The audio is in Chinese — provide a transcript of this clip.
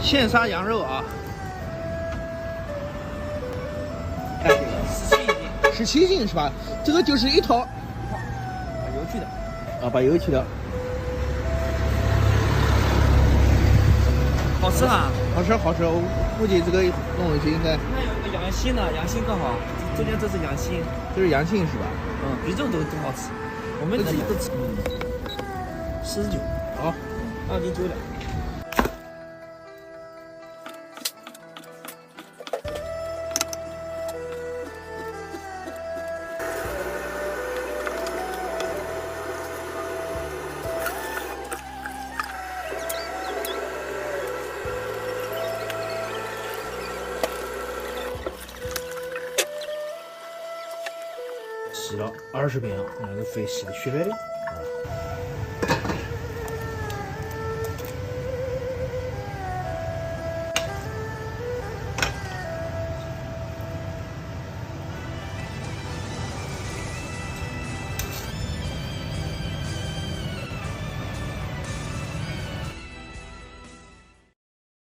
现杀羊肉啊，看这个17斤是吧？这个就是一头，把油去掉。啊，把油去掉，好吃啊！好吃好吃，我估计这个弄回去应该那有一个羊心呢，羊心更好，中间这是羊心，这是羊性是吧？比肉都好吃。我们自己都吃。49，好2.9两。洗了20遍啊，让这个水洗的雪白的。